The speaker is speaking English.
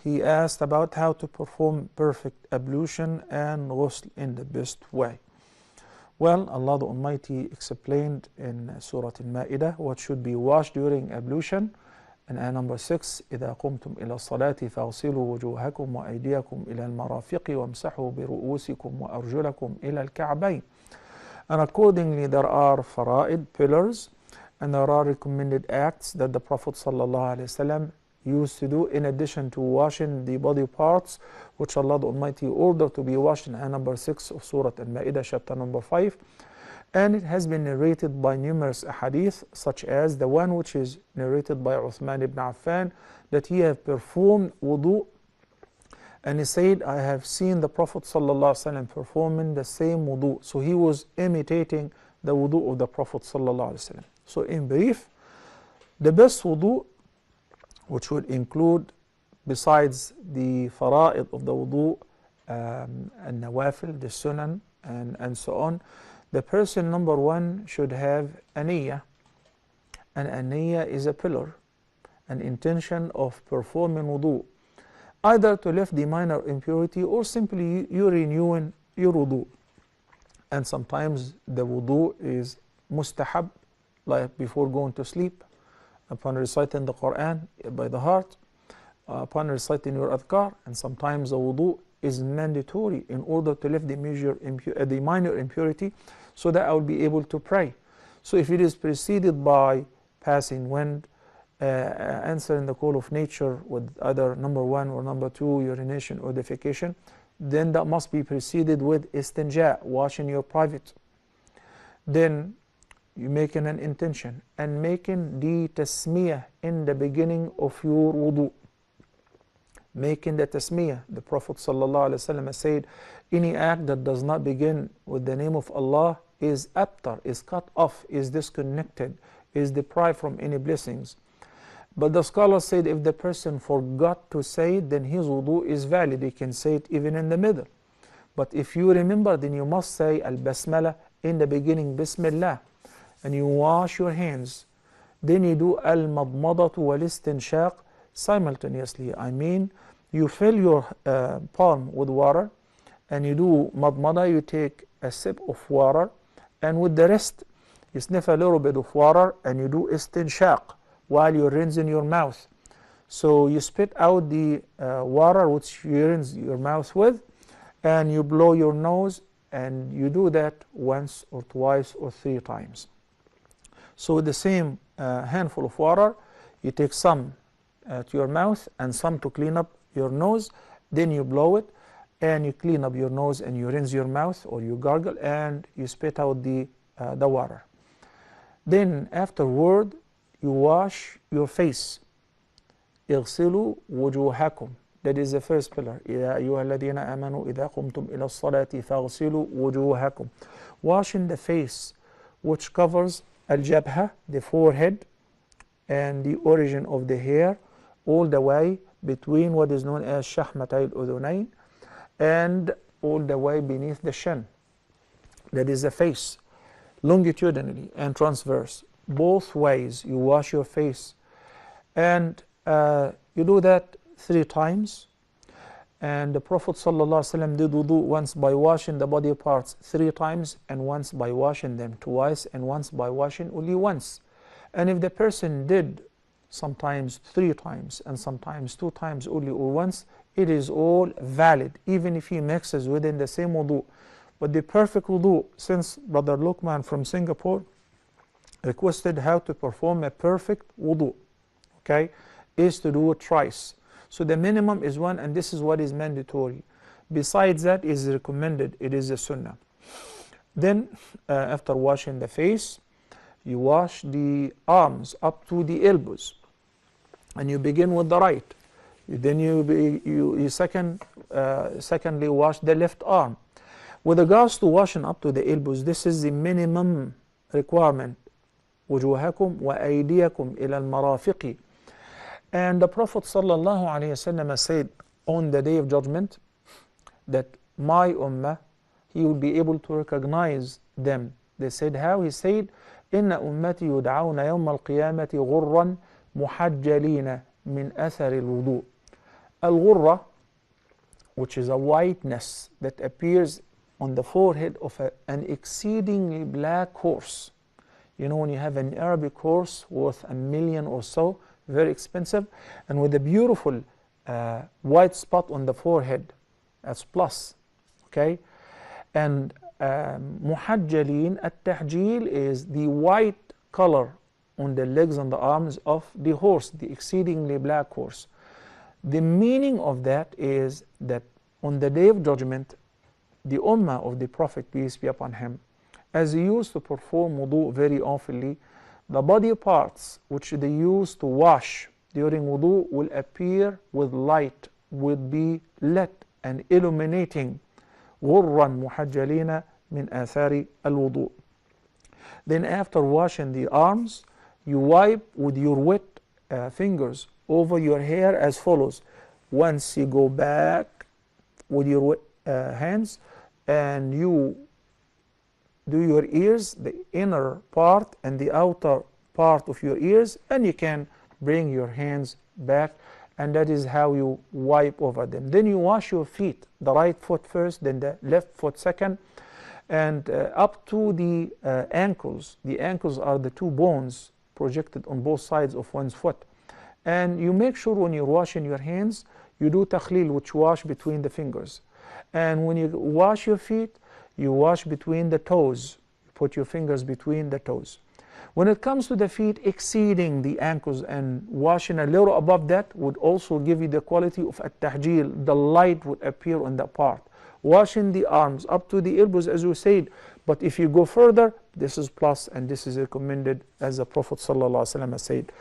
he asked about how to perform perfect ablution and ghusl in the best way. Well, Allah the Almighty explained in Surah Al-Ma'idah what should be washed during ablution. And ayah number 6, إِذَا قُمْتُمْ إِلَى الصَّلَاةِ فَاغْسِلُوا وُجُوهَكُمْ وَأَيْدِيَكُمْ إِلَى الْمَرَافِقِ وَامْسَحُوا بِرُؤُوسِكُمْ وَأَرْجُلَكُمْ إِلَى الْكَعْبَيْنِ. And accordingly, there are fara'id, pillars, and there are recommended acts that the Prophet ﷺ used to do in addition to washing the body parts, which Allah the Almighty ordered to be washed in ayah number 6 of Surah Al-Ma'idah, chapter number 5. And it has been narrated by numerous ahadith, such as the one which is narrated by Uthman ibn Affan, that he have performed wudu, and he said, I have seen the Prophet ﷺ performing the same wudu. So he was imitating the wudu of the Prophet ﷺ. So in brief, the best wudu, which would include, besides the fara'id of the wudu, and nawafil, the sunan, and so on, the person, number one, should have a niyyah. And a niyyah is a pillar, an intention of performing wudu, either to lift the minor impurity or simply you renewing your wudu. And sometimes the wudu is mustahab, like before going to sleep, upon reciting the Quran by the heart, upon reciting your adhkar. And sometimes the wudu is mandatory in order to lift the minor impurity, so that I will be able to pray. So if it is preceded by passing wind, answering the call of nature with either number one or number two, urination or defecation, then that must be preceded with istinja, washing your private. Then you making an intention and making the tasmiyah in the beginning of your wudu. Making the tasmiyah. The Prophet ﷺ said, any act that does not begin with the name of Allah is abtar, is cut off, is disconnected, is deprived from any blessings. But the scholars said if the person forgot to say it, then his wudu is valid. He can say it even in the middle. But if you remember, then you must say al-basmala in the beginning, Bismillah, and you wash your hands. Then you do al-madmadatu wal-istinshaq simultaneously. I mean, you fill your palm with water, and you do madmada, you take a sip of water, and with the rest, you sniff a little bit of water, and you do istinshaq while you're rinsing your mouth. So you spit out the water which you rinse your mouth with, and you blow your nose, and you do that once or twice or 3 times. So with the same handful of water, you take some to your mouth and some to clean up your nose, then you blow it, and you clean up your nose, and you rinse your mouth, or you gargle, and you spit out the water. Then afterward, you wash your face. اغسلوا وجوهكم. That is the first pillar. يا أيها الذين آمنوا إذا قمتم إلى الصلاة فاغسلوا وجوهكم. Washing the face, which covers al-jabha, the forehead, and the origin of the hair, all the way between what is known as shahmatay al-udhunayn, and all the way beneath the shin. That is the face, longitudinally and transverse. Both ways you wash your face, and you do that 3 times. And the Prophet ﷺ did wudu once by washing the body parts 3 times, and once by washing them twice, and once by washing only once. And if the person did sometimes 3 times and sometimes 2 times only, or once, it is all valid, even if he mixes within the same wudu. But the perfect wudu, since Brother Luqman from Singapore requested how to perform a perfect wudu, okay, is to do it thrice. So the minimum is 1, and this is what is mandatory. Besides that is recommended, it is a sunnah. Then after washing the face, you wash the arms up to the elbows, and you begin with the right. Then you secondly wash the left arm. With regards to washing up to the elbows, this is the minimum requirement. وجوهكم وأيديكم إلى المرافق. And the Prophet ﷺ said on the Day of Judgment that my ummah, he will be able to recognize them. They said how? He said, إن أمتي يدعون يوم القيامة غرا محجلين من أثر الوضوء. al-ghurra, which is a whiteness that appears on the forehead of an exceedingly black horse. You know, when you have an Arabic horse worth $1 million or so, very expensive, and with a beautiful white spot on the forehead, that's plus, okay? And muhajjalin, at-tahjil is the white color on the legs and the arms of the horse, the exceedingly black horse. The meaning of that is that on the Day of Judgment, the Ummah of the Prophet, peace be upon him, as he used to perform wudu very oftenly, the body parts which they used to wash during wudu will appear with light, will be lit and illuminating. غُرًّا مُحَجَّلِينَ مِنْ آثَارِ الْوُضُوء. Then after washing the arms, you wipe with your wet fingers over your hair as follows. Once you go back with your wet hands and you do your ears, the inner part and the outer part of your ears, and you can bring your hands back, and that is how you wipe over them. Then you wash your feet, the right foot first, then the left foot second, and up to the ankles. The ankles are the two bones projected on both sides of one's foot. And you make sure when you're washing your hands, you do takhlil, which wash between the fingers. And when you wash your feet, you wash between the toes. You put your fingers between the toes. When it comes to the feet, exceeding the ankles and washing a little above that would also give you the quality of at-tahjil. The light would appear on that part. Washing the arms up to the elbows, as we said. But if you go further, this is plus, and this is recommended, as the Prophet ﷺ said.